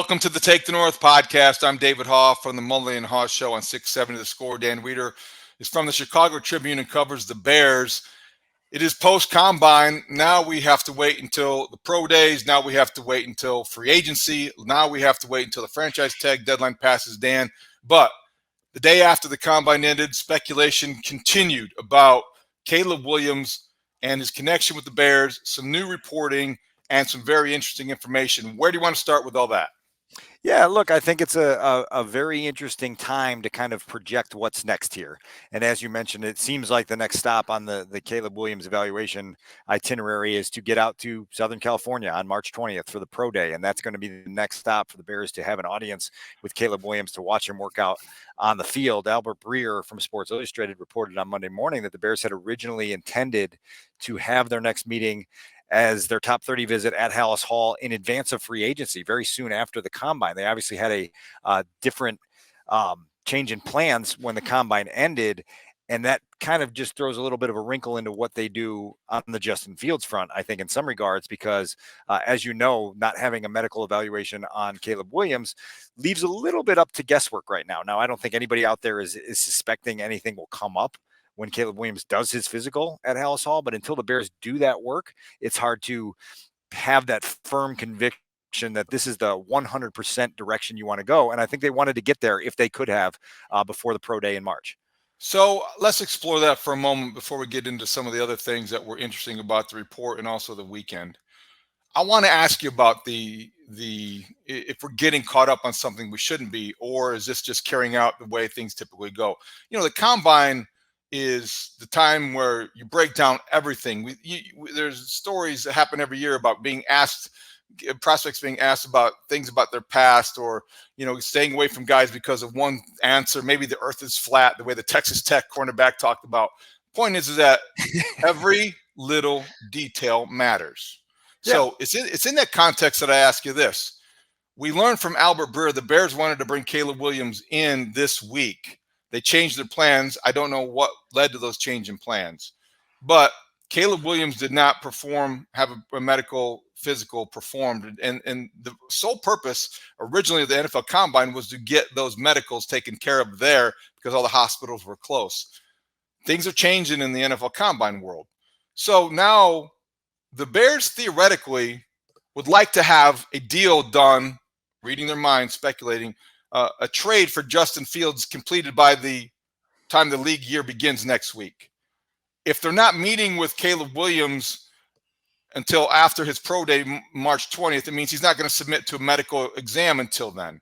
Welcome to the Take the North podcast. I'm David Haugh from the Mully and Haugh Show on 670 The Score. Dan Wiederer is from the Chicago Tribune and covers the Bears. It is post-combine. Now we have to wait until the pro days. Now we have to wait until free agency. Now we have to wait until the franchise tag deadline passes, Dan. But the day after the combine ended, speculation continued about Caleb Williams and his connection with the Bears, some new reporting, and some very interesting information. Where do you want to start with all that? Yeah, look, I think it's a very interesting time to kind of project what's next here. And as you mentioned, it seems like the next stop on the Caleb Williams evaluation itinerary is to get out to Southern California on March 20th for the pro day. And that's going to be the next stop for the Bears to have an audience with Caleb Williams to watch him work out on the field. Albert Breer from Sports Illustrated reported on Monday morning that the Bears had originally intended to have their next meeting as their top 30 visit at Halas Hall in advance of free agency, very soon after the combine. They obviously had a different change in plans when the combine ended, and that kind of just throws a little bit of a wrinkle into what they do on the Justin Fields front, I think, in some regards, because as you know, not having a medical evaluation on Caleb Williams leaves a little bit up to guesswork right now. Now, I don't think anybody out there is suspecting anything will come up when Caleb Williams does his physical at Halas Hall, but until the Bears do that work, it's hard to have that firm conviction that this is the 100% direction you want to go. And I think they wanted to get there if they could have before the pro day in March. So let's explore that for a moment before we get into some of the other things that were interesting about the report and also the weekend. I want to ask you about the if we're getting caught up on something we shouldn't be, or is this just carrying out the way things typically go? You know, the combine is the time where you break down everything. There's stories that happen every year about being asked, prospects being asked about things about their past, or, you know, staying away from guys because of one answer. Maybe the earth is flat, the way the Texas Tech cornerback talked about. Point is that every little detail matters. Yeah. So it's in that context that I ask you this. We learned from Albert Breer the Bears wanted to bring Caleb Williams in this week. They changed their plans. I don't know what led to those change in plans, but Caleb Williams did not have a medical physical performed. And the sole purpose originally of the NFL Combine was to get those medicals taken care of there because all the hospitals were close. Things are changing in the NFL Combine world. So now the Bears theoretically would like to have a deal done, reading their minds, speculating, a trade for Justin Fields completed by the time the league year begins next week. If they're not meeting with Caleb Williams until after his pro day, March 20th, it means he's not going to submit to a medical exam until then.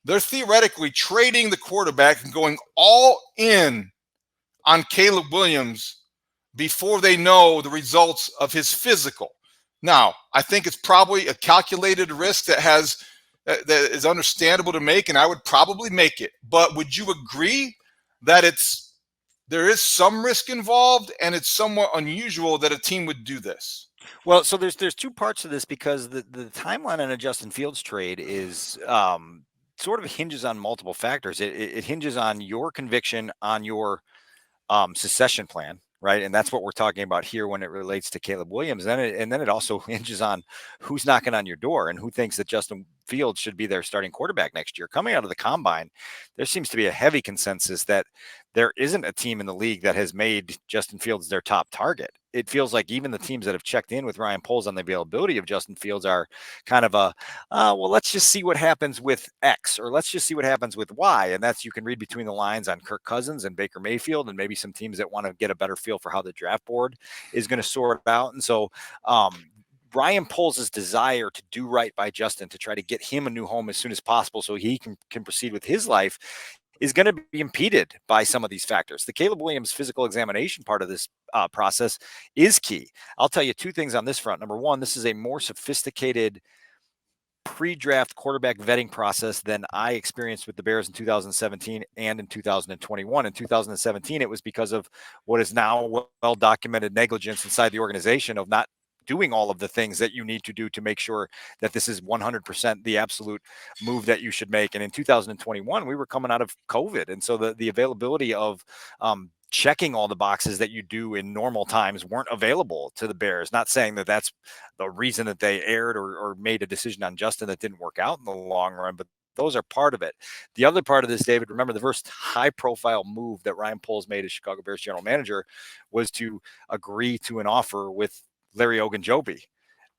They're theoretically trading the quarterback and going all in on Caleb Williams before they know the results of his physical. Now, I think it's probably a calculated risk that is understandable to make, and I would probably make it. But would you agree that there is some risk involved, and it's somewhat unusual that a team would do this? Well, so there's two parts to this, because the timeline on a Justin Fields trade is sort of hinges on multiple factors. It hinges on your conviction on your secession plan, right? And that's what we're talking about here when it relates to Caleb Williams. And then it also hinges on who's knocking on your door and who thinks that Justin Fields should be their starting quarterback next year. Coming out of the combine, there seems to be a heavy consensus that there isn't a team in the league that has made Justin Fields their top target. It feels like even the teams that have checked in with Ryan Poles on the availability of Justin Fields are kind of well, let's just see what happens with X, or let's just see what happens with Y. And that's, you can read between the lines on Kirk Cousins and Baker Mayfield, and maybe some teams that want to get a better feel for how the draft board is going to sort out. And so Ryan Poles' desire to do right by Justin, to try to get him a new home as soon as possible so he can proceed with his life, is going to be impeded by some of these factors. The Caleb Williams physical examination part of this process is key. I'll tell you two things on this front. Number one, this is a more sophisticated pre-draft quarterback vetting process than I experienced with the Bears in 2017 and in 2021. In 2017, it was because of what is now well-documented negligence inside the organization of not doing all of the things that you need to do to make sure that this is 100% the absolute move that you should make. And in 2021, we were coming out of COVID. And so the availability of checking all the boxes that you do in normal times weren't available to the Bears. Not saying that that's the reason that they erred or made a decision on Justin that didn't work out in the long run, but those are part of it. The other part of this, David, remember the first high profile move that Ryan Poles made as Chicago Bears general manager was to agree to an offer with Larry Ogunjobi.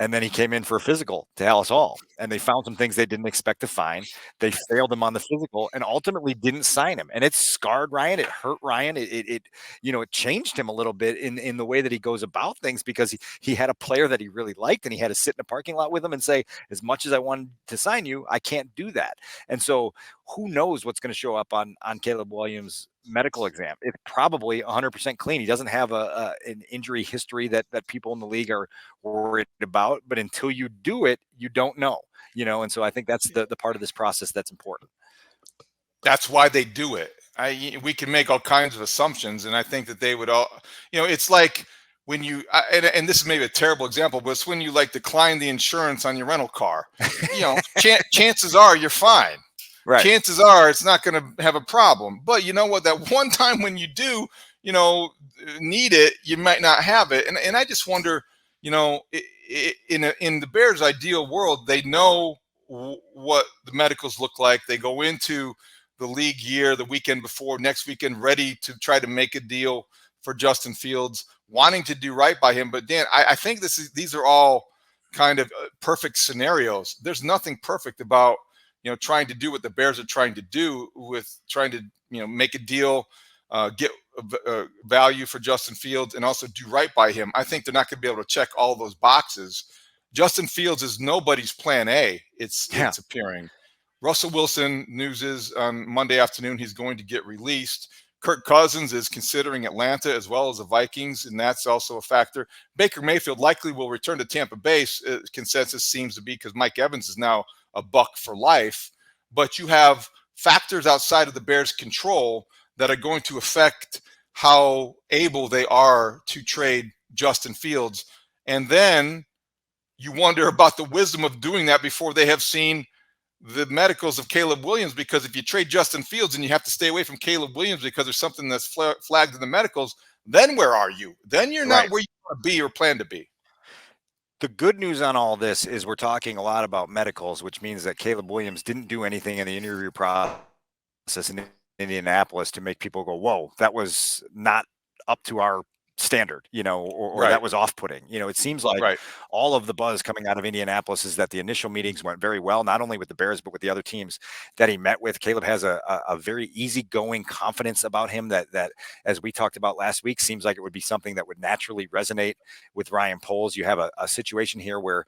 And then he came in for a physical to Alice Hall, and they found some things they didn't expect to find. They failed him on the physical and ultimately didn't sign him. And it scarred Ryan. It hurt Ryan. It it changed him a little bit in the way that he goes about things, because he had a player that he really liked, and he had to sit in a parking lot with him and say, as much as I wanted to sign you, I can't do that. And so who knows what's going to show up on Caleb Williams' medical exam? It's probably 100% clean. He doesn't have an injury history that people in the league are worried about, but until you do it, you don't know, and so I think that's the part of this process that's important. That's why they do it. We can make all kinds of assumptions, and I think that they would all, it's like when you, and this is maybe a terrible example, but it's when you like decline the insurance on your rental car. Chances are you're fine. Right. Chances are it's not going to have a problem. But you know what? That one time when you do, need it, you might not have it. And I just wonder, in the Bears' ideal world, they know what the medicals look like. They go into the league year, the weekend before, next weekend, ready to try to make a deal for Justin Fields, wanting to do right by him. But Dan, I think these are all kind of perfect scenarios. There's nothing perfect about trying to do what the Bears are trying to do with trying to make a deal, get value for Justin Fields, and also do right by him. I think they're not going to be able to check all those boxes. Justin Fields is nobody's plan A. It's appearing. Russell Wilson, news is on Monday afternoon he's going to get released. Kirk Cousins is considering Atlanta as well as the Vikings, and that's also a factor. Baker Mayfield likely will return to Tampa Bay. Consensus seems to be because Mike Evans is now a buck for life. But you have factors outside of the Bears' control that are going to affect how able they are to trade Justin Fields. And then you wonder about the wisdom of doing that before they have seen the medicals of Caleb Williams, because if you trade Justin Fields and you have to stay away from Caleb Williams because there's something that's flagged in the medicals, then where are you? Then you're not where you want to be or plan to be. The good news on all this is we're talking a lot about medicals, which means that Caleb Williams didn't do anything in the interview process in Indianapolis to make people go, whoa, that was not up to our standard, or that was off-putting. It seems like all of the buzz coming out of Indianapolis is that the initial meetings went very well, not only with the Bears, but with the other teams that he met with. Caleb has a very easygoing confidence about him that, as we talked about last week, seems like it would be something that would naturally resonate with Ryan Poles. You have a situation here where,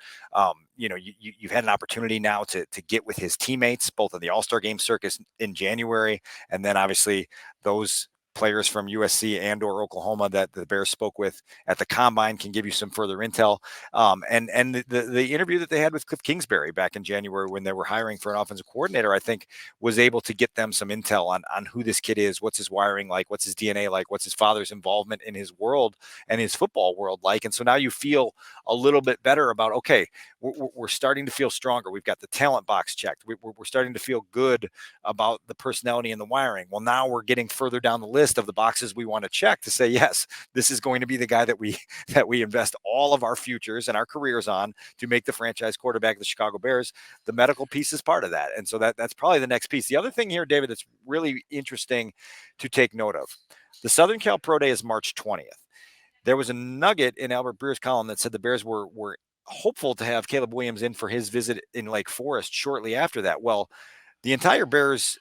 you've had an opportunity now to get with his teammates, both in the All-Star Game circus in January, and then obviously those players from USC and or Oklahoma that the Bears spoke with at the combine can give you some further intel. And the interview that they had with Cliff Kingsbury back in January when they were hiring for an offensive coordinator, I think was able to get them some intel on who this kid is, what's his wiring like, what's his DNA like, what's his father's involvement in his world and his football world like. And so now you feel a little bit better about, okay, we're starting to feel stronger. We've got the talent box checked. We're starting to feel good about the personality and the wiring. Well, now we're getting further down the list of the boxes we want to check to say, yes, this is going to be the guy that we invest all of our futures and our careers on to make the franchise quarterback of the Chicago Bears. The medical piece is part of that. And so that's probably the next piece. The other thing here, David, that's really interesting to take note of. The Southern Cal Pro Day is March 20th. There was a nugget in Albert Breer's column that said the Bears were hopeful to have Caleb Williams in for his visit in Lake Forest shortly after that. Well, the entire Bears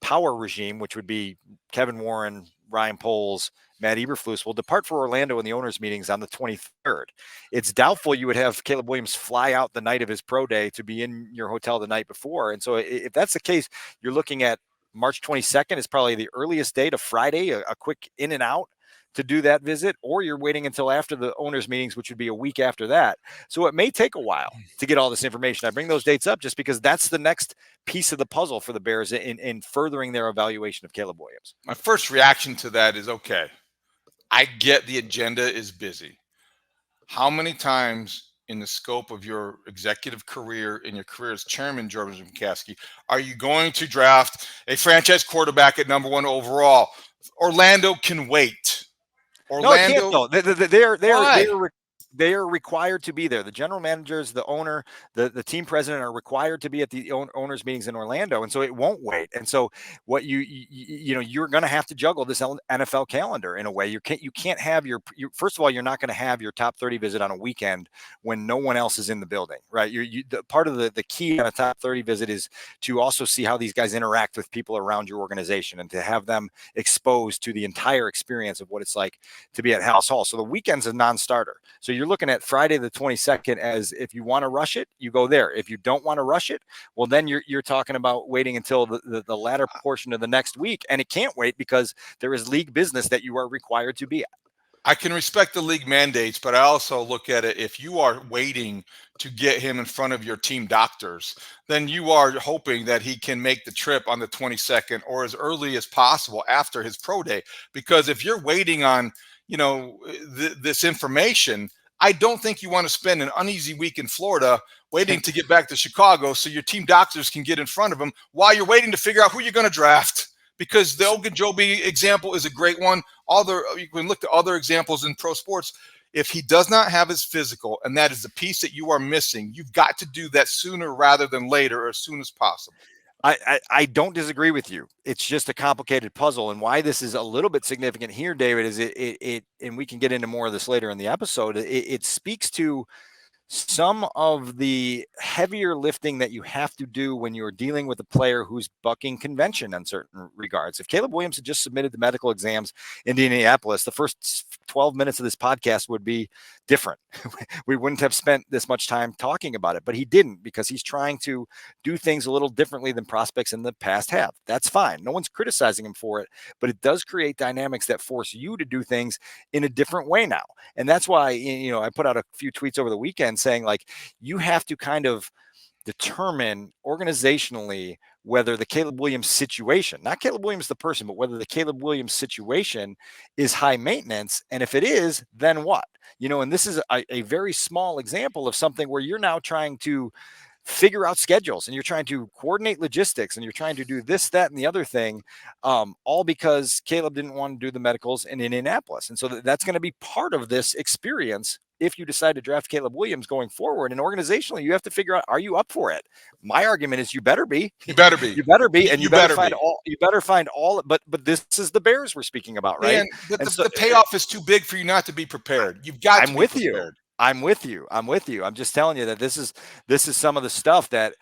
power regime, which would be Kevin Warren, Ryan Poles, Matt Eberflus, will depart for Orlando in the owners' meetings on the 23rd. It's doubtful you would have Caleb Williams fly out the night of his pro day to be in your hotel the night before. And so if that's the case, you're looking at March 22nd is probably the earliest date, of Friday, a quick in and out to do that visit, or you're waiting until after the owners' meetings, which would be a week after that. So it may take a while to get all this information. I bring those dates up just because that's the next piece of the puzzle for the Bears in furthering their evaluation of Caleb Williams. My first reaction to that is, okay, I get the agenda is busy. How many times in the scope of your executive career, in your career as chairman, George McCaskey, are you going to draft a franchise quarterback at number 1 overall? Orlando can wait. No, it can't Orlando, though. why? They are required to be there. The general managers, the owner, the team president are required to be at the owners meetings in Orlando, and so it won't wait. And so what you're going to have to juggle this NFL calendar in a way. You can't have first of all, you're not going to have your top 30 visit on a weekend when no one else is in the building, right? Part of the key on a top 30 visit is to also see how these guys interact with people around your organization and to have them exposed to the entire experience of what it's like to be at Haugh Hall. So the weekend's a non-starter. So you're looking at Friday the 22nd as if you want to rush it, you go there. If you don't want to rush it, well, then you're talking about waiting until the latter portion of the next week. And it can't wait because there is league business that you are required to be at. I can respect the league mandates, but I also look at it, if you are waiting to get him in front of your team doctors, then you are hoping that he can make the trip on the 22nd or as early as possible after his pro day. Because if you're waiting on, this information, I don't think you want to spend an uneasy week in Florida waiting to get back to Chicago so your team doctors can get in front of him while you're waiting to figure out who you're going to draft. Because the Ogunjobi example is a great one. You can look to other examples in pro sports. If he does not have his physical, and that is the piece that you are missing, you've got to do that sooner rather than later, or as soon as possible. I don't disagree with you. It's just a complicated puzzle, and why this is a little bit significant here, David, is it and we can get into more of this later in the episode. It speaks to some of the heavier lifting that you have to do when you're dealing with a player who's bucking convention in certain regards. If Caleb Williams had just submitted the medical exams in Indianapolis, the first 12 minutes of this podcast would be different. We wouldn't have spent this much time talking about it, but he didn't, because he's trying to do things a little differently than prospects in the past have. That's fine. No one's criticizing him for it, but it does create dynamics that force you to do things in a different way now. And that's why, I put out a few tweets over the weekend saying, like, you have to kind of determine organizationally whether the Caleb Williams situation, not Caleb Williams the person, but whether the Caleb Williams situation is high maintenance. And if it is, then what? And this is a very small example of something where you're now trying to figure out schedules and you're trying to coordinate logistics and you're trying to do this, that, and the other thing, all because Caleb didn't want to do the medicals in Indianapolis. And so that's going to be part of this experience if you decide to draft Caleb Williams going forward. And organizationally, you have to figure out, are you up for it? My argument is you better be. You better be. You better be. And you better find all. But this is the Bears we're speaking about, right? Man, the payoff is too big for you not to be prepared. You've got to be prepared. I'm with you. I'm just telling you that this is some of the stuff that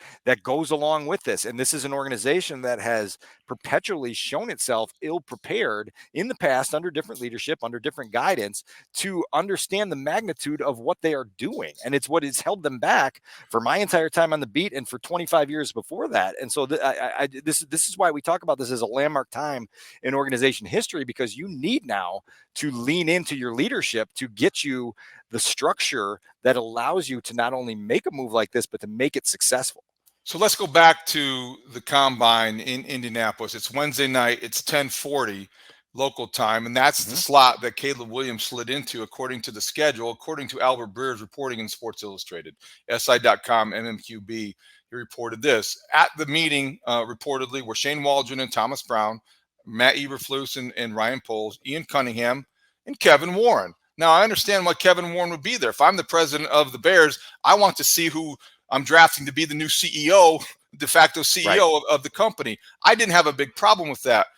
goes along with this. And this is an organization that has perpetually shown itself ill-prepared in the past under different leadership, under different guidance, to understand the magnitude of what they are doing. And it's what has held them back for my entire time on the beat and for 25 years before that. And so this is why we talk about this as a landmark time in organization history, because you need now to lean into your leadership to get you the structure that allows you to not only make a move like this, but to make it successful. So let's go back to the combine in Indianapolis. It's Wednesday night. It's 10:40 local time, and that's the slot that Caleb Williams slid into according to the schedule, according to Albert Breer's reporting in Sports Illustrated. SI.com, MMQB, he reported this. At the meeting, reportedly, were Shane Waldron and Thomas Brown, Matt Eberflus and Ryan Poles, Ian Cunningham, and Kevin Warren. Now, I understand why Kevin Warren would be there. If I'm the president of the Bears, I want to see who I'm drafting to be the new CEO, de facto CEO of the company. I didn't have a big problem with that.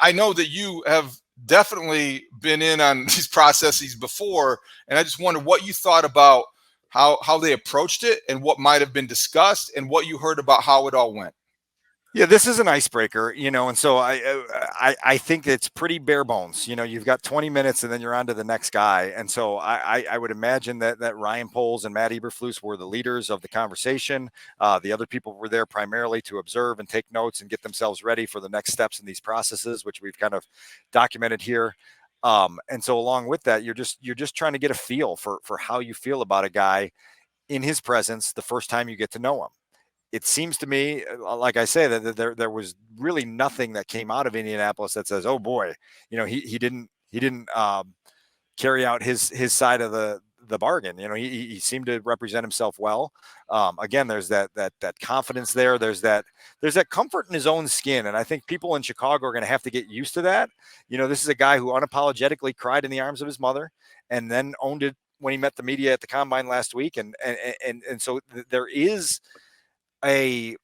I know that you have definitely been in on these processes before, and I just wonder what you thought about how they approached it and what might have been discussed and what you heard about how it all went. Yeah, this is an icebreaker, and so I think it's pretty bare bones. You've got 20 minutes and then you're on to the next guy. And so I would imagine that Ryan Poles and Matt Eberflus were the leaders of the conversation. The other people were there primarily to observe and take notes and get themselves ready for the next steps in these processes, which we've kind of documented here. And so along with that, you're just trying to get a feel for how you feel about a guy in his presence the first time you get to know him. It seems to me, like I say, that there was really nothing that came out of Indianapolis that says, "Oh boy, he didn't carry out his side of the bargain. He seemed to represent himself well. Again, there's that confidence there. There's that comfort in his own skin, and I think people in Chicago are going to have to get used to that. This is a guy who unapologetically cried in the arms of his mother, and then owned it when he met the media at the combine last week, and so there is a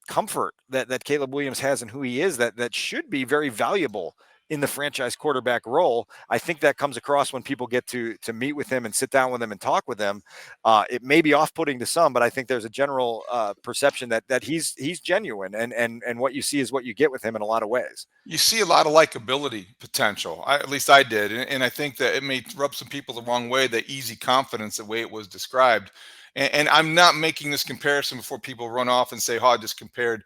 comfort that Caleb Williams has in who he is that should be very valuable in the franchise quarterback role. I think that comes across when people get to meet with him and sit down with him and talk with him. It may be off-putting to some, but I think there's a general perception that he's genuine, and what you see is what you get with him in a lot of ways. You see a lot of likability potential. At least I did. And I think that it may rub some people the wrong way, the easy confidence, the way it was described. And I'm not making this comparison before people run off and say, I just compared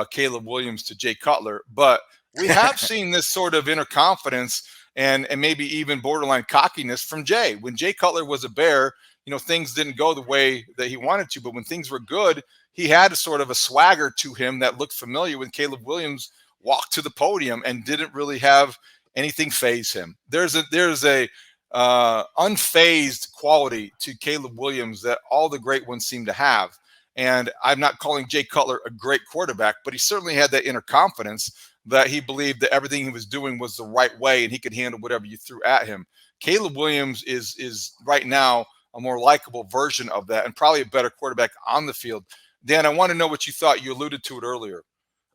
Caleb Williams to Jay Cutler. But we have seen this sort of inner confidence and maybe even borderline cockiness from Jay. When Jay Cutler was a Bear, things didn't go the way that he wanted to. But when things were good, he had a sort of a swagger to him that looked familiar when Caleb Williams walked to the podium and didn't really have anything faze him. There's a unfazed quality to Caleb Williams that all the great ones seem to have. And I'm not calling Jay Cutler a great quarterback, but he certainly had that inner confidence that he believed that everything he was doing was the right way and he could handle whatever you threw at him. Caleb Williams is right now a more likable version of that and probably a better quarterback on the field. Dan, I want to know what you thought. You alluded to it earlier.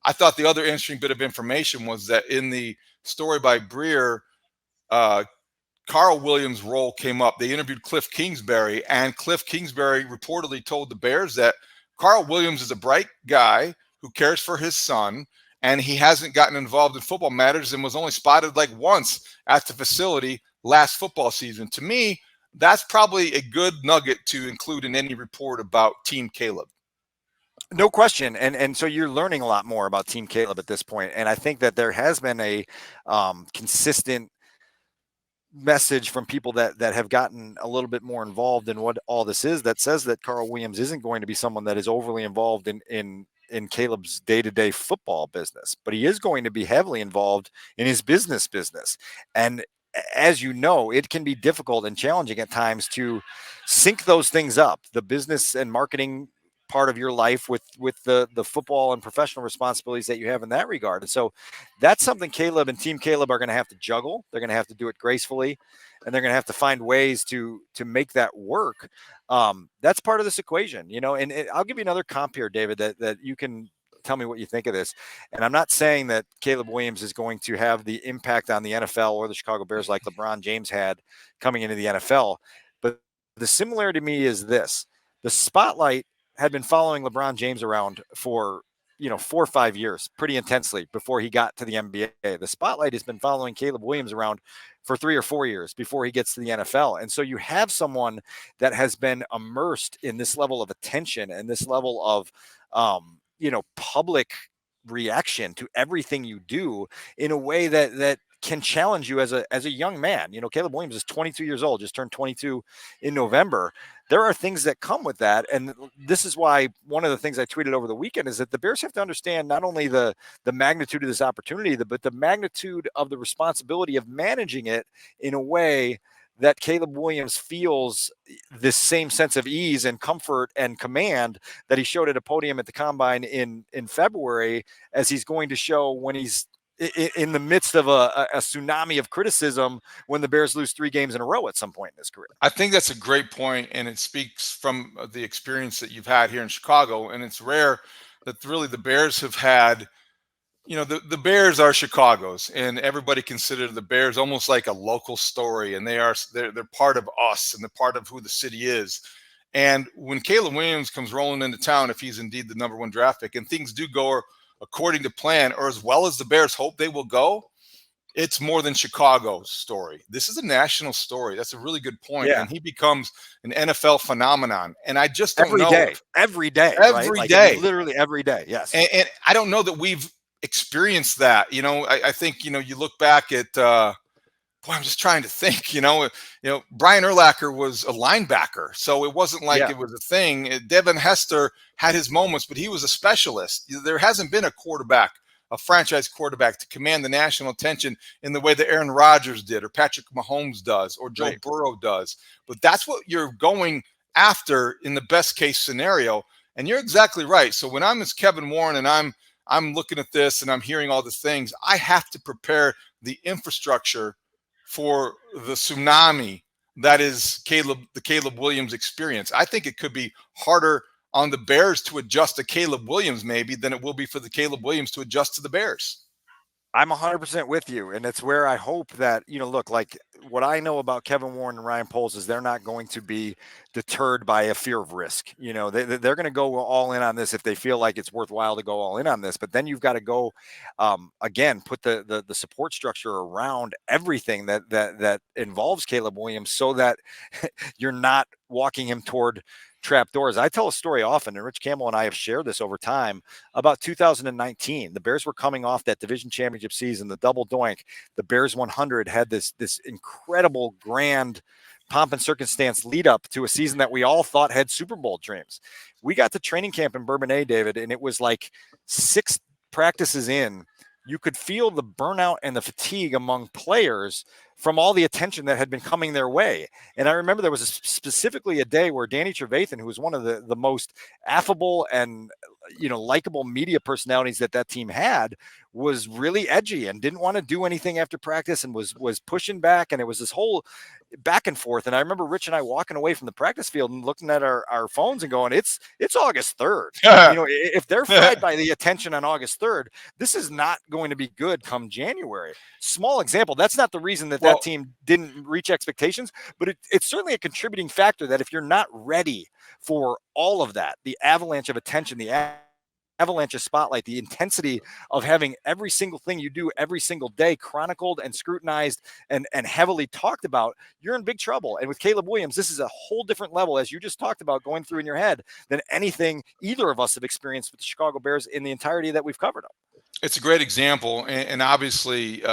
I thought the other interesting bit of information was that in the story by Breer, Carl Williams' role came up. They interviewed Cliff Kingsbury, and Cliff Kingsbury reportedly told the Bears that Carl Williams is a bright guy who cares for his son, and he hasn't gotten involved in football matters and was only spotted like once at the facility last football season. To me, that's probably a good nugget to include in any report about Team Caleb. No question. And so you're learning a lot more about Team Caleb at this point. And I think that there has been a consistent message from people that have gotten a little bit more involved in what all this is, that says that Carl Williams isn't going to be someone that is overly involved in Caleb's day-to-day football business, but he is going to be heavily involved in his business. And as you know, it can be difficult and challenging at times to sync those things up, the business and marketing part of your life with the football and professional responsibilities that you have in that regard. And so that's something Caleb and Team Caleb are going to have to juggle. They're going to have to do it gracefully, and they're going to have to find ways to make that work. That's part of this equation, and I'll give you another comp here, David, that you can tell me what you think of this. And I'm not saying that Caleb Williams is going to have the impact on the NFL or the Chicago Bears like LeBron James had coming into the NFL. But the similarity to me is this: the spotlight had been following LeBron James around for 4 or 5 years pretty intensely before he got to the NBA. The spotlight has been following Caleb Williams around for 3 or 4 years before he gets to the NFL. And so you have someone that has been immersed in this level of attention and this level of, public reaction to everything you do in a way that can challenge you as a young man. Caleb Williams is 22 years old, just turned 22 in November. There are things that come with that. And this is why one of the things I tweeted over the weekend is that the Bears have to understand not only the magnitude of this opportunity, but the magnitude of the responsibility of managing it in a way that Caleb Williams feels this same sense of ease and comfort and command that he showed at a podium at the combine in February, as he's going to show when he's in the midst of a tsunami of criticism when the Bears lose 3 games in a row at some point in his career. I think that's a great point, and it speaks from the experience that you've had here in Chicago. And it's rare that really the Bears have had, the Bears are Chicago's, and everybody considered the Bears almost like a local story, and they're part of us and they're part of who the city is. And when Caleb Williams comes rolling into town, if he's indeed the number 1 draft pick, and things do go according to plan, or as well as the Bears hope they will go, it's more than Chicago's story. This is a national story. That's a really good point. Yeah. And he becomes an NFL phenomenon. And I just don't know. Every day. Every day. Literally every day. Yes. And I don't know that we've experienced that. I think, you look back at, I'm just trying to think, Brian Urlacher was a linebacker, so it wasn't like it was a thing. Devin Hester had his moments, but he was a specialist. There hasn't been a quarterback a franchise quarterback to command the national attention in the way that Aaron Rodgers did, or Patrick Mahomes does, or Joe Burrow does. But that's what you're going after in the best case scenario. And you're exactly right. So when I'm as Kevin Warren and I'm looking at this and I'm hearing all the things, I have to prepare the infrastructure for the tsunami that is the Caleb Williams experience. I think it could be harder on the Bears to adjust to Caleb Williams maybe than it will be for the Caleb Williams to adjust to the Bears. I'm 100% with you. And it's where I hope that, look, like what I know about Kevin Warren and Ryan Poles is they're not going to be deterred by a fear of risk. They're going to go all in on this if they feel like it's worthwhile to go all in on this. But then you've got to go, again, put the support structure around everything that involves Caleb Williams so that you're not walking him toward trap doors. I tell a story often, and Rich Campbell and I have shared this over time, about 2019. The Bears were coming off that division championship season, the double doink. The Bears 100 had this incredible grand pomp and circumstance lead up to a season that we all thought had Super Bowl dreams. We got to training camp in Bourbonnais, David, and it was like 6 practices in. You could feel the burnout and the fatigue among players from all the attention that had been coming their way. And I remember there was specifically a day where Danny Trevathan, who was one of the most affable and likable media personalities that team had, was really edgy and didn't want to do anything after practice and was pushing back. And it was this whole back and forth. And I remember Rich and I walking away from the practice field and looking at our phones and going, it's August 3rd. If they're fried by the attention on August 3rd, this is not going to be good come January. Small example. That's not the reason that team didn't reach expectations, but it's certainly a contributing factor that if you're not ready for all of that, the avalanche of attention, the avalanche of spotlight, the intensity of having every single thing you do every single day chronicled and scrutinized and heavily talked about, you're in big trouble. And with Caleb Williams, this is a whole different level, as you just talked about, going through in your head than anything either of us have experienced with the Chicago Bears in the entirety that we've covered them. It's a great example. And obviously,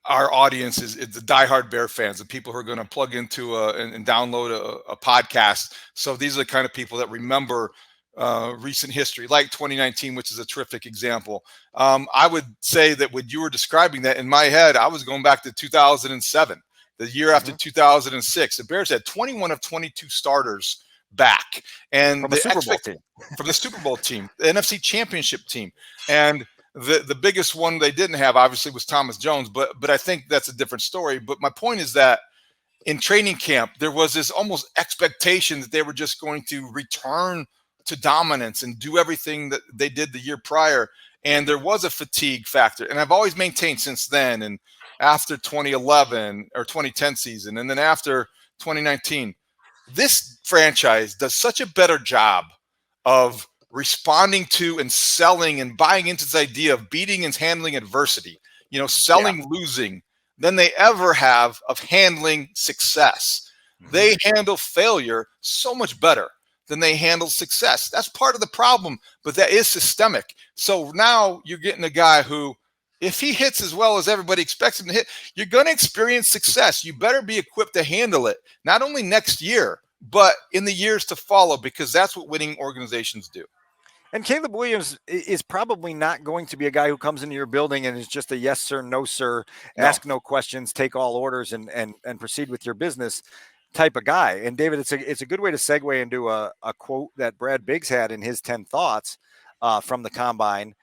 our audience is the diehard Bear fans, the people who are going to plug into and download a podcast. So these are the kind of people that remember recent history, like 2019, which is a terrific example. I would say that when you were describing that, in my head, I was going back to 2007, the year after 2006. The Bears had 21 of 22 starters back, and from the Super Bowl team, from the Super Bowl team, the NFC Championship team, and the biggest one they didn't have, obviously, was Thomas Jones, but I think that's a different story. But my point is that in training camp, there was this almost expectation that they were just going to return to dominance and do everything that they did the year prior. And there was a fatigue factor. And I've always maintained since then, and after 2011 or 2010 season, and then after 2019, this franchise does such a better job of responding to and selling and buying into this idea of beating and handling adversity, selling losing, than they ever have of handling success. They handle failure so much better than they handle success. That's part of the problem, but that is systemic. So now you're getting a guy who, if he hits as well as everybody expects him to hit, you're going to experience success. You better be equipped to handle it, not only next year, but in the years to follow, because that's what winning organizations do. And Caleb Williams is probably not going to be a guy who comes into your building and is just a yes, sir, no, sir, ask no questions, take all orders, and proceed with your business type of guy. And David, it's a good way to segue into a quote that Brad Biggs had in his 10 thoughts from the combine.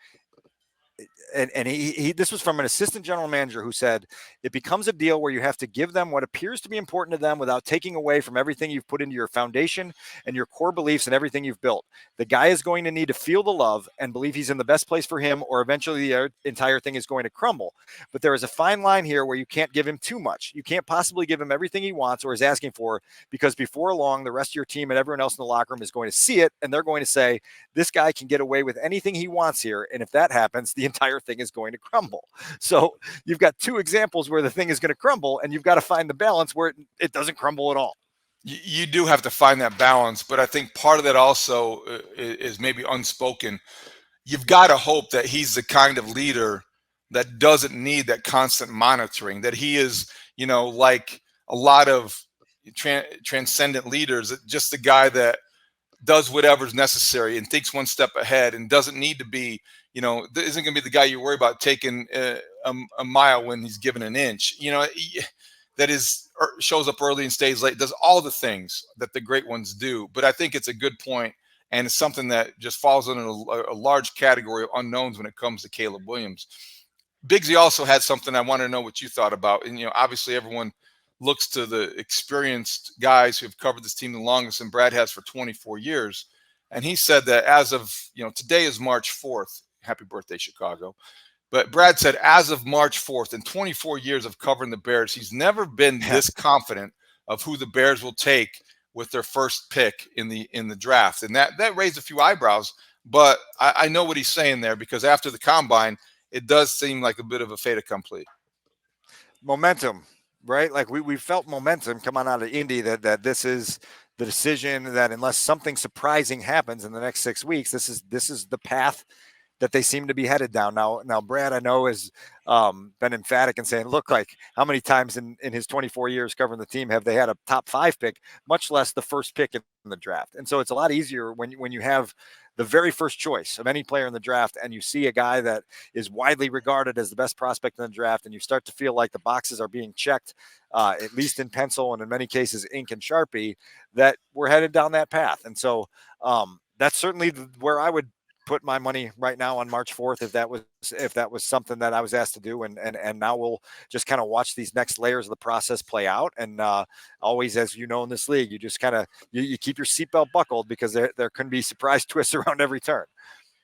And he this was from an assistant general manager who said, it becomes a deal where you have to give them what appears to be important to them without taking away from everything you've put into your foundation and your core beliefs and everything you've built. The guy is going to need to feel the love and believe he's in the best place for him, or eventually the entire thing is going to crumble. But there is a fine line here where you can't give him too much. You can't possibly give him everything he wants or is asking for, because before long, the rest of your team and everyone else in the locker room is going to see it, and they're going to say, this guy can get away with anything he wants here. And if that happens, the entire thing is going to crumble. So you've got two examples where the thing is going to crumble, and you've got to find the balance where it doesn't crumble at all. You do have to find that balance, but I think part of that also is maybe unspoken. You've got to hope that he's the kind of leader that doesn't need that constant monitoring, that he is, like a lot of transcendent leaders, just the guy that does whatever's necessary and thinks one step ahead and doesn't need to be, isn't going to be the guy you worry about taking a mile when he's given an inch. That shows up early and stays late, does all the things that the great ones do. But I think it's a good point, and it's something that just falls under a large category of unknowns when it comes to Caleb Williams. Bigsy also had something I wanted to know what you thought about. And, obviously everyone looks to the experienced guys who have covered this team the longest, and Brad has for 24 years. And he said that as of, today is March 4th. Happy birthday, Chicago. But Brad said as of March 4th, in 24 years of covering the Bears, he's never been this confident of who the Bears will take with their first pick in the draft. And that raised a few eyebrows. But I know what he's saying there, because after the combine, it does seem like a bit of a fait accompli. Momentum, right? Like we felt momentum coming out of Indy that this is the decision, that unless something surprising happens in the next 6 weeks, this is the path that they seem to be headed down. Now, Brad, I know, has been emphatic in saying, look, like how many times in his 24 years covering the team have they had a top 5 pick, much less the first pick in the draft. And so it's a lot easier when you have the very first choice of any player in the draft, and you see a guy that is widely regarded as the best prospect in the draft, and you start to feel like the boxes are being checked, at least in pencil and in many cases ink and Sharpie, that we're headed down that path. And so that's certainly where I would put my money right now on March 4th, if that was something that I was asked to do. And now we'll just kind of watch these next layers of the process play out. And always, as you know, in this league, you just kind of, you keep your seatbelt buckled, because there can be surprise twists around every turn.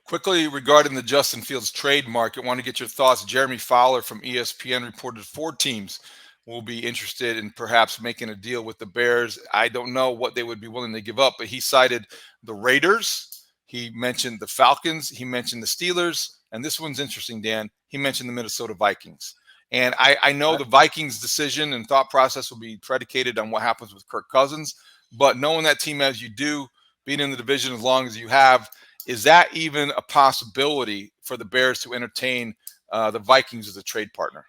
Quickly regarding the Justin Fields trade market, want to get your thoughts. Jeremy Fowler from ESPN reported 4 teams will be interested in perhaps making a deal with the Bears. I don't know what they would be willing to give up, but he cited the Raiders. He mentioned the Falcons. He mentioned the Steelers. And this one's interesting, Dan. He mentioned the Minnesota Vikings. And I know the Vikings' decision and thought process will be predicated on what happens with Kirk Cousins. But knowing that team as you do, being in the division as long as you have, is that even a possibility for the Bears to entertain the Vikings as a trade partner?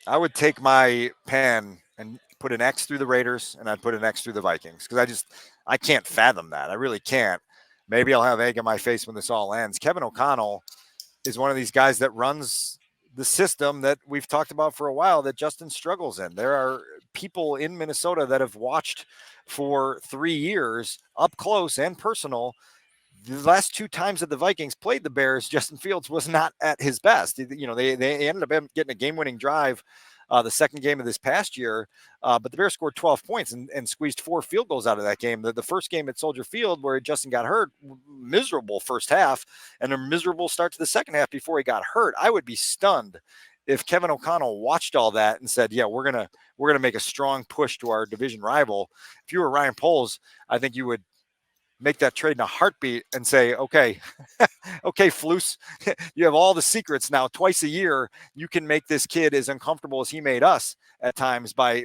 I would take my pen and put an X through the Raiders, and I'd put an X through the Vikings, because I can't fathom that. I really can't. Maybe I'll have egg on my face when this all ends. Kevin O'Connell is one of these guys that runs the system that we've talked about for a while that Justin struggles in. There are people in Minnesota that have watched for 3 years up close and personal. The last 2 times that the Vikings played the Bears, Justin Fields was not at his best. They ended up getting a game-winning drive the second game of this past year, but the Bears scored 12 points and squeezed 4 field goals out of that game. The first game at Soldier Field, where Justin got hurt, miserable first half, and a miserable start to the second half before he got hurt. I would be stunned if Kevin O'Connell watched all that and said, yeah, we're gonna make a strong push to our division rival. If you were Ryan Poles, I think you would make that trade in a heartbeat and say, okay, Flus, you have all the secrets now. Twice a year, you can make this kid as uncomfortable as he made us at times by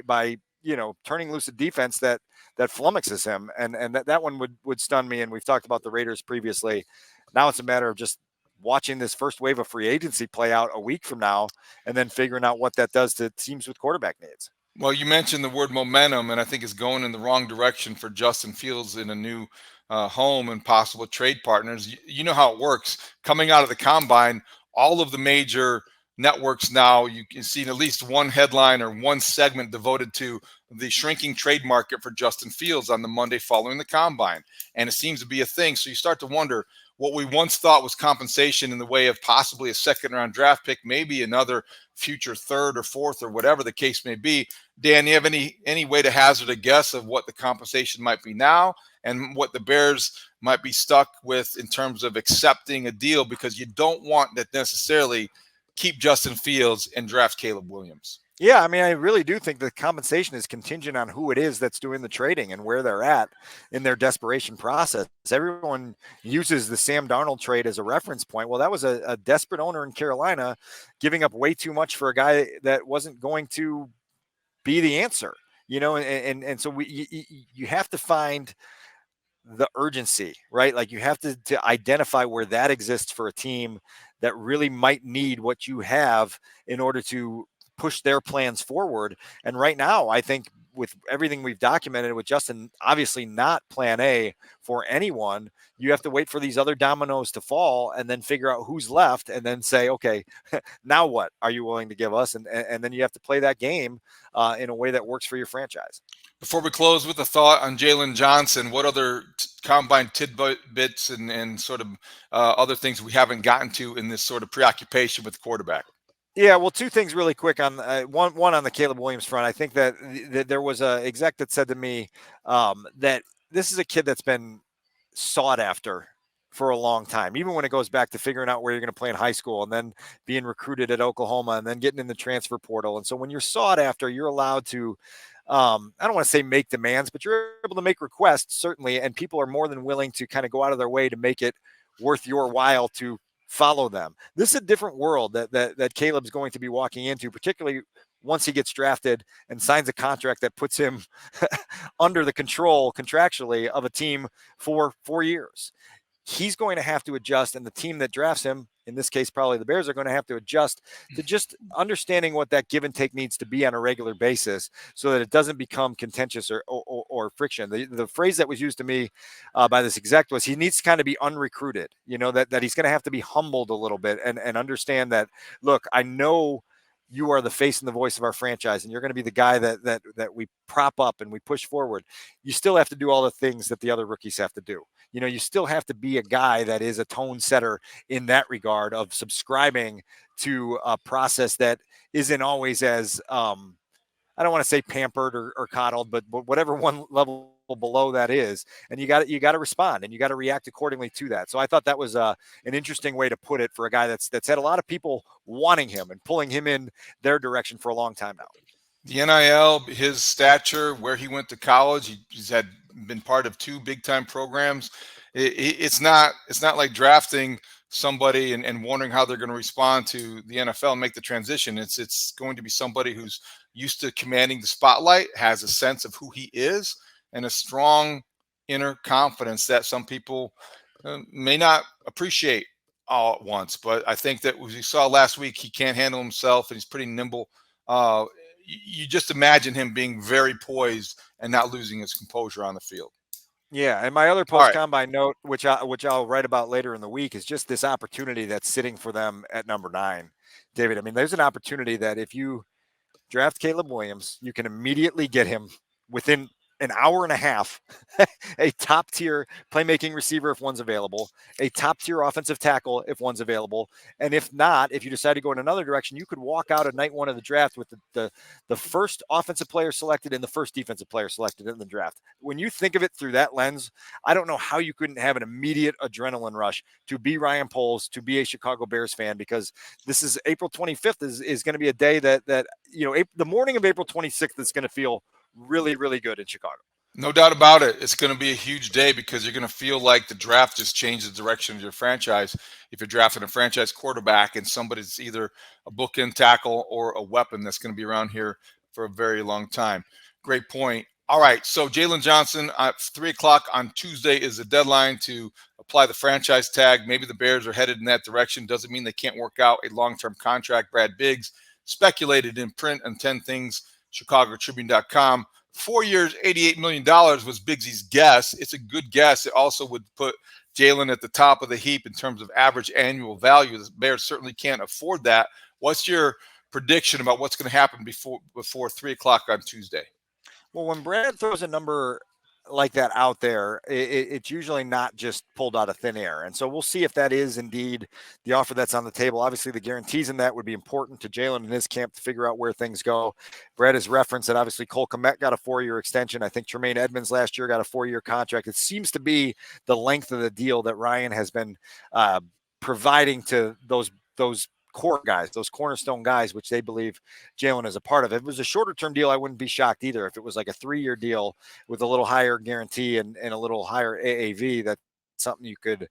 turning loose a defense that flummoxes him. And that one would stun me. And we've talked about the Raiders previously. Now it's a matter of just watching this first wave of free agency play out a week from now, and then figuring out what that does to teams with quarterback needs. Well, you mentioned the word momentum, and I think it's going in the wrong direction for Justin Fields in a new home and possible trade partners. You know how it works. Coming out of the combine, all of the major networks now, you can see at least one headline or one segment devoted to the shrinking trade market for Justin Fields on the Monday following the combine. And it seems to be a thing. So you start to wonder, what we once thought was compensation in the way of possibly a second-round draft pick, maybe another future third or fourth or whatever the case may be. Dan, you have any way to hazard a guess of what the compensation might be now and what the Bears might be stuck with in terms of accepting a deal, because you don't want to necessarily keep Justin Fields and draft Caleb Williams? Yeah, I mean, I really do think the compensation is contingent on who it is that's doing the trading and where they're at in their desperation process. Everyone uses the Sam Darnold trade as a reference point. Well, that was a desperate owner in Carolina giving up way too much for a guy that wasn't going to be the answer, and so you have to find the urgency, right? Like you have to identify where that exists for a team that really might need what you have in order to push their plans forward. And right now, I think with everything we've documented with Justin, obviously not plan A for anyone. You have to wait for these other dominoes to fall and then figure out who's left and then say, okay, now what are you willing to give us? And then you have to play that game in a way that works for your franchise. Before we close with a thought on Jaylon Johnson, what other combine tidbits and sort of other things we haven't gotten to in this sort of preoccupation with the quarterback? Yeah, well, two things really quick on one on the Caleb Williams front. I think that there was a exec that said to me that this is a kid that's been sought after for a long time, even when it goes back to figuring out where you're going to play in high school and then being recruited at Oklahoma and then getting in the transfer portal. And so when you're sought after, you're allowed to, I don't want to say make demands, but you're able to make requests, certainly. And people are more than willing to kind of go out of their way to make it worth your while to follow them. This is a different world that Caleb's going to be walking into, particularly once he gets drafted and signs a contract that puts him under the control contractually of a team for 4 years. He's going to have to adjust, and the team that drafts him, in this case, probably the Bears, are going to have to adjust to just understanding what that give and take needs to be on a regular basis so that it doesn't become contentious or friction. The phrase that was used to me by this exec was he needs to kind of be unrecruited, that he's going to have to be humbled a little bit and understand that, look, I know you are the face and the voice of our franchise, and you're going to be the guy that we prop up and we push forward. You still have to do all the things that the other rookies have to do. You still have to be a guy that is a tone setter in that regard of subscribing to a process that isn't always as, I don't want to say pampered or coddled, but whatever one level below that is, and you got to respond and you got to react accordingly to that. So I thought that was an interesting way to put it for a guy that's had a lot of people wanting him and pulling him in their direction for a long time now. The NIL, his stature, where he went to college, he's been part of 2 big-time programs. It's not like drafting somebody and wondering how they're going to respond to the NFL and make the transition. It's going to be somebody who's used to commanding the spotlight, has a sense of who he is, and a strong inner confidence that some people may not appreciate all at once. But I think that, as you saw last week, he can't handle himself and he's pretty nimble. You just imagine him being very poised and not losing his composure on the field. Yeah, and my other post-combine note, which I'll write about later in the week, is just this opportunity that's sitting for them at number 9, David. I mean, there's an opportunity that if you draft Caleb Williams, you can immediately get him within an hour and a half, a top-tier playmaking receiver if one's available, a top-tier offensive tackle if one's available, and if not, if you decide to go in another direction, you could walk out at night 1 of the draft with the first offensive player selected and the first defensive player selected in the draft. When you think of it through that lens, I don't know how you couldn't have an immediate adrenaline rush to be Ryan Poles, to be a Chicago Bears fan, because this is April 25th is going to be a day that the morning of April 26th is going to feel really, really good in Chicago. No doubt about it. It's going to be a huge day because you're going to feel like the draft just changed the direction of your franchise. If you're drafting a franchise quarterback and somebody's either a bookend tackle or a weapon that's going to be around here for a very long time. Great point. All right. So Jaylen Johnson at 3:00 on Tuesday is the deadline to apply the franchise tag. Maybe the Bears are headed in that direction. Doesn't mean they can't work out a long-term contract. Brad Biggs speculated in print on 10 Things, ChicagoTribune.com. 4 years, $88 million was Biggsy's guess. It's a good guess. It also would put Jaylen at the top of the heap in terms of average annual value. The Bears certainly can't afford that. What's your prediction about what's going to happen before 3:00 on Tuesday? Well, when Brad throws a number like that out there, it's usually not just pulled out of thin air. And so we'll see if that is indeed the offer that's on the table. Obviously, the guarantees in that would be important to Jaylen and his camp to figure out where things go. Brad has referenced that obviously Cole Kmet got a 4-year extension. I think Tremaine Edmonds last year got a 4-year contract. It seems to be the length of the deal that Ryan has been providing to those core guys, those cornerstone guys, which they believe Jaylen is a part of. If it was a shorter term deal, I wouldn't be shocked either. If it was like a 3-year deal with a little higher guarantee and a little higher AAV, that's something you could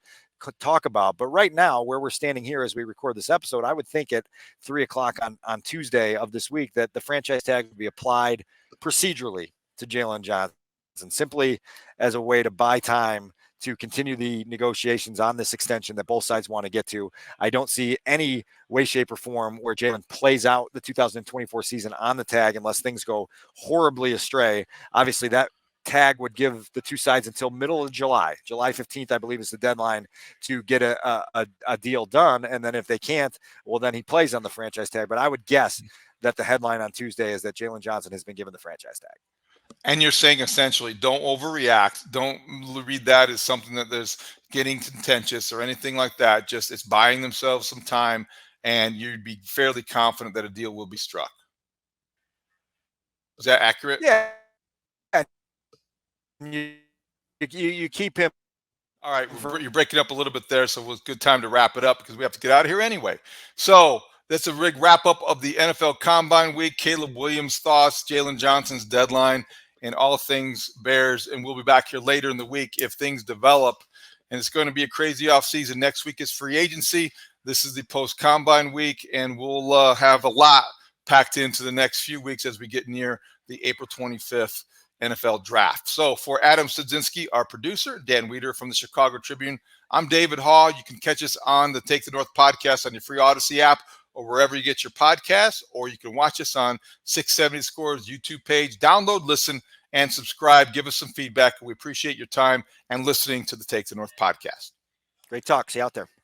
talk about. But right now, where we're standing here as we record this episode, I would think at 3:00 on Tuesday of this week that the franchise tag would be applied procedurally to Jaylon Johnson, simply as a way to buy time to continue the negotiations on this extension that both sides want to get to. I don't see any way, shape, or form where Jaylen plays out the 2024 season on the tag unless things go horribly astray. Obviously, that tag would give the two sides until middle of July. July 15th, I believe, is the deadline to get a deal done. And then if they can't, well, then he plays on the franchise tag. But I would guess that the headline on Tuesday is that Jaylen Johnson has been given the franchise tag. And you're saying essentially, don't overreact. Don't read that as something that there's getting contentious or anything like that. Just it's buying themselves some time, and you'd be fairly confident that a deal will be struck. Is that accurate? Yeah. You keep him. All right, you're breaking up a little bit there, so it was a good time to wrap it up because we have to get out of here anyway. So that's a big wrap up of the NFL Combine Week. Caleb Williams' thoughts, Jaylen Johnson's deadline, and all things Bears. And we'll be back here later in the week if things develop. And it's going to be a crazy offseason. Next week is free agency. This is the post-Combine Week, and we'll have a lot packed into the next few weeks as we get near the April 25th NFL draft. So for Adam Studzinski, our producer, Dan Wiederer from the Chicago Tribune, I'm David Haugh. You can catch us on the Take the North podcast on your free Odyssey app or wherever you get your podcasts, or you can watch us on 670 Scores YouTube page. Download, listen, and subscribe. Give us some feedback. We appreciate your time and listening to the Take the North podcast. Great talk. See you out there.